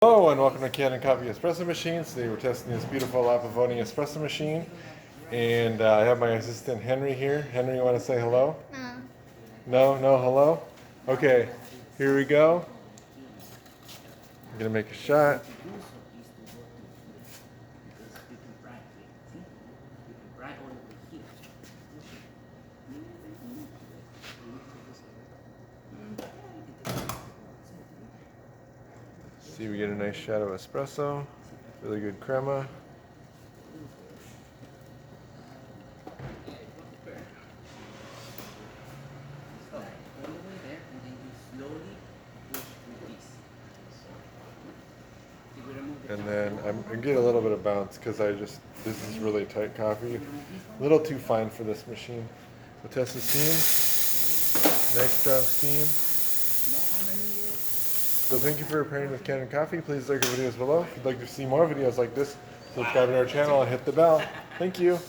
Hello and welcome to Kanen Coffee Espresso Machine. Today we're testing this beautiful Pavoni espresso machine, and I have my assistant Henry here. Henry, you want to say hello? No, hello? Okay, here we go. I'm gonna make a shot. See, we get a nice shot of espresso. Really good crema. And then I get a little bit of bounce because this is really tight coffee. A little too fine for this machine. We'll test the steam. Nice strong steam. So thank you for pairing with Kanen Coffee. Please like our videos below. If you'd like to see more videos like this, subscribe to our channel and hit the bell. Thank you.